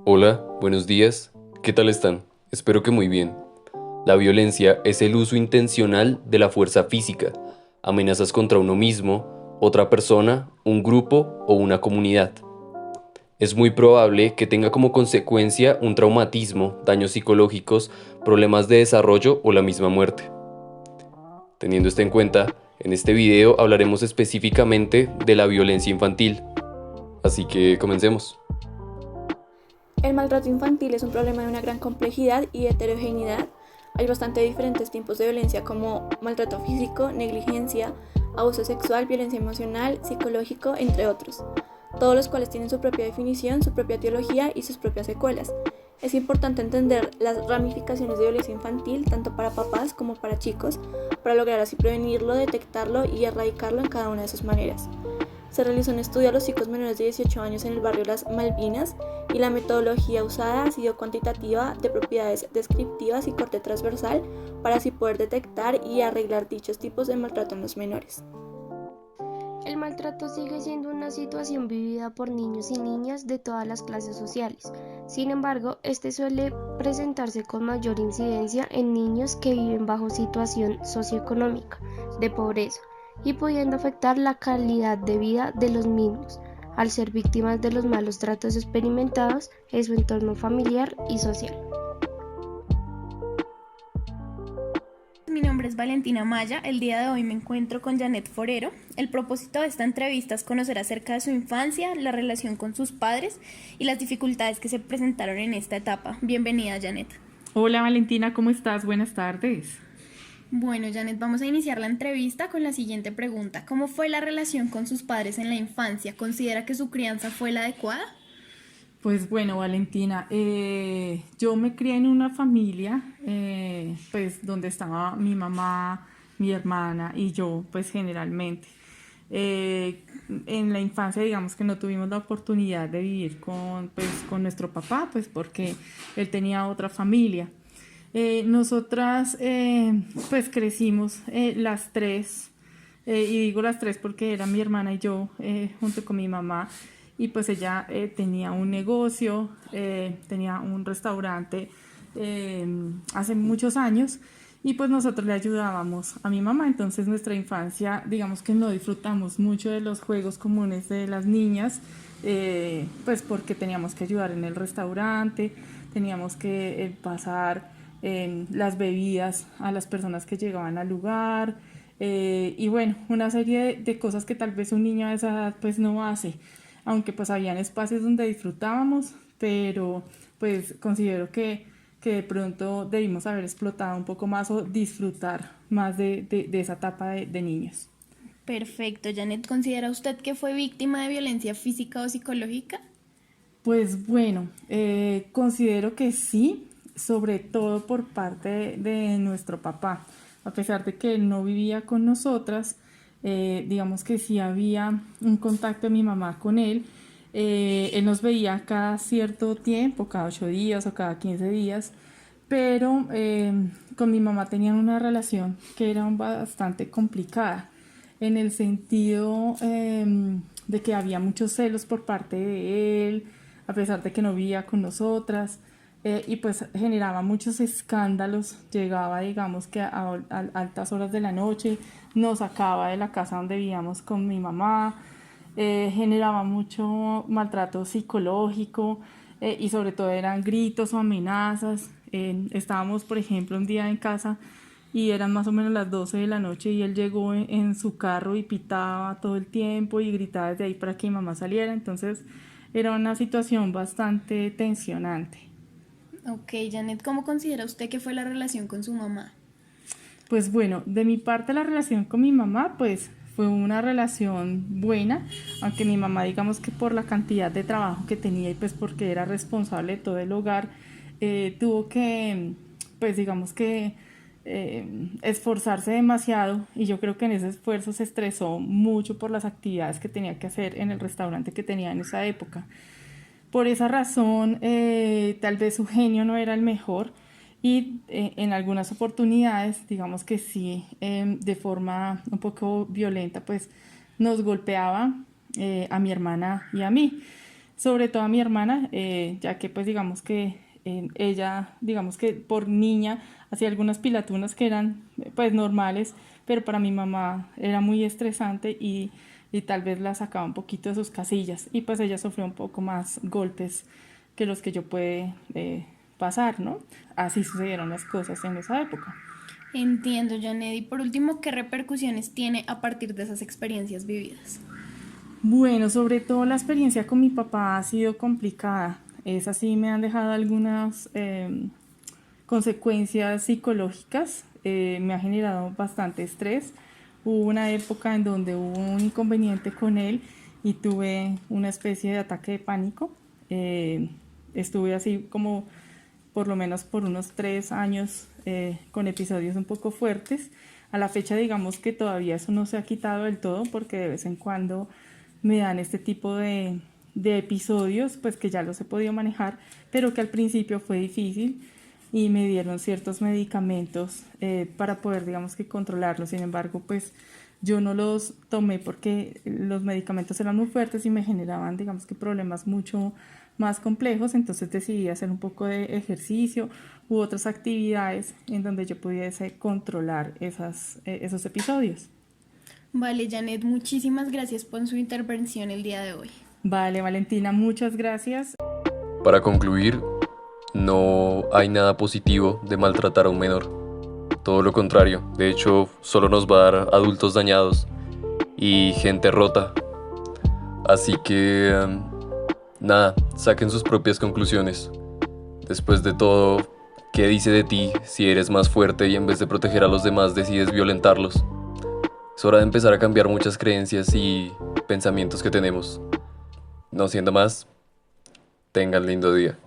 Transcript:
Hola, buenos días. ¿Qué tal están? Espero que muy bien. La violencia es el uso intencional de la fuerza física, amenazas contra uno mismo, otra persona, un grupo o una comunidad. Es muy probable que tenga como consecuencia un traumatismo, daños psicológicos, problemas de desarrollo o la misma muerte. Teniendo esto en cuenta, en este video hablaremos específicamente de la violencia infantil. Así que comencemos. El maltrato infantil es un problema de una gran complejidad y heterogeneidad. Hay bastante diferentes tipos de violencia como maltrato físico, negligencia, abuso sexual, violencia emocional, psicológico, entre otros, todos los cuales tienen su propia definición, su propia teología y sus propias secuelas. Es importante entender las ramificaciones de violencia infantil tanto para papás como para chicos, para lograr así prevenirlo, detectarlo y erradicarlo en cada una de sus maneras. Se realizó un estudio a los chicos menores de 18 años en el barrio Las Malvinas y la metodología usada ha sido cuantitativa, de propiedades descriptivas y corte transversal para así poder detectar y arreglar dichos tipos de maltrato en los menores. El maltrato sigue siendo una situación vivida por niños y niñas de todas las clases sociales. Sin embargo, este suele presentarse con mayor incidencia en niños que viven bajo situación socioeconómica de pobreza y pudiendo afectar la calidad de vida de los mismos, al ser víctimas de los malos tratos experimentados en su entorno familiar y social. Mi nombre es Valentina Maya. El día de hoy me encuentro con Janet Forero. El propósito de esta entrevista es conocer acerca de su infancia, la relación con sus padres y las dificultades que se presentaron en esta etapa. Bienvenida, Janet. Hola Valentina, ¿cómo estás? Buenas tardes. Bueno, Janet, vamos a iniciar la entrevista con la siguiente pregunta. ¿Cómo fue la relación con sus padres en la infancia? ¿Considera que su crianza fue la adecuada? Pues bueno, Valentina, yo me crié en una familia, pues donde estaba mi mamá, mi hermana y yo, pues generalmente. Eh, en la infancia, digamos que no tuvimos la oportunidad de vivir con nuestro papá, pues porque él tenía otra familia. Nosotras, pues crecimos las tres, y digo las tres porque era mi hermana y yo, junto con mi mamá, y pues ella tenía un negocio, tenía un restaurante eh, hace muchos años, y pues nosotros le ayudábamos a mi mamá. Entonces nuestra infancia, digamos que no disfrutamos mucho de los juegos comunes de las niñas, pues porque teníamos que ayudar en el restaurante, teníamos que pasar las bebidas a las personas que llegaban al lugar, y bueno, una serie de cosas que tal vez un niño a esa edad pues no hace, aunque pues habían espacios donde disfrutábamos, pero pues considero que de pronto debimos haber explotado un poco más o disfrutar más de esa etapa de niños. Perfecto, Janet. ¿Considera usted que fue víctima de violencia física o psicológica? Pues bueno, considero que sí, sobre todo por parte de nuestro papá. A pesar de que él no vivía con nosotras, digamos que sí había un contacto de mi mamá con él. Él nos veía cada cierto tiempo, cada 8 días o cada 15 días, pero con mi mamá tenían una relación que era bastante complicada en el sentido de que había muchos celos por parte de él, a pesar de que no vivía con nosotras, y pues generaba muchos escándalos. Llegaba, digamos que a altas horas de la noche, nos sacaba de la casa donde vivíamos con mi mamá, generaba mucho maltrato psicológico, y sobre todo eran gritos o amenazas. Estábamos, por ejemplo, un día en casa y eran más o menos las 12 de la noche y él llegó en su carro y pitaba todo el tiempo y gritaba desde ahí para que mi mamá saliera. Entonces era una situación bastante tensionante. Ok, Janet, ¿cómo considera usted que fue la relación con su mamá? Pues bueno, de mi parte la relación con mi mamá pues fue una relación buena, aunque mi mamá, digamos que por la cantidad de trabajo que tenía y pues porque era responsable de todo el hogar, tuvo que, pues digamos que esforzarse demasiado, y yo creo que en ese esfuerzo se estresó mucho por las actividades que tenía que hacer en el restaurante que tenía en esa época. Por esa razón, tal vez su genio no era el mejor, y en algunas oportunidades, digamos que sí, de forma un poco violenta, pues nos golpeaba a mi hermana y a mí. sobre todo a mi hermana, ya que pues digamos que ella, digamos que por niña, hacía algunas pilatunas que eran pues normales, pero para mi mamá era muy estresante y tal vez la sacaba un poquito de sus casillas y pues ella sufrió un poco más golpes que los que yo pude pasar, ¿no? Así sucedieron las cosas en esa época. Entiendo, Janet. Y por último, ¿qué repercusiones tiene a partir de esas experiencias vividas? Bueno, sobre todo la experiencia con mi papá ha sido complicada. Esas sí me han dejado algunas consecuencias psicológicas. Me ha generado bastante estrés. Hubo una época en donde hubo un inconveniente con él y tuve una especie de ataque de pánico. Estuve así como por lo menos por unos 3 años con episodios un poco fuertes. A la fecha digamos que todavía eso no se ha quitado del todo porque de vez en cuando me dan este tipo de episodios, pues que ya los he podido manejar, pero que al principio fue difícil y me dieron ciertos medicamentos para poder, digamos que controlarlos. Sin embargo, pues yo no los tomé porque los medicamentos eran muy fuertes y me generaban, digamos que problemas mucho más complejos, entonces decidí hacer un poco de ejercicio u otras actividades en donde yo pudiese controlar esos episodios. Vale, Janet, muchísimas gracias por su intervención el día de hoy. Vale, Valentina, muchas gracias. Para concluir, no hay nada positivo de maltratar a un menor. Todo lo contrario, de hecho, solo nos va a dar adultos dañados y gente rota. Así que, nada, saquen sus propias conclusiones. Después de todo, ¿qué dice de ti si eres más fuerte y en vez de proteger a los demás decides violentarlos? Es hora de empezar a cambiar muchas creencias y pensamientos que tenemos. No siendo más, tengan lindo día.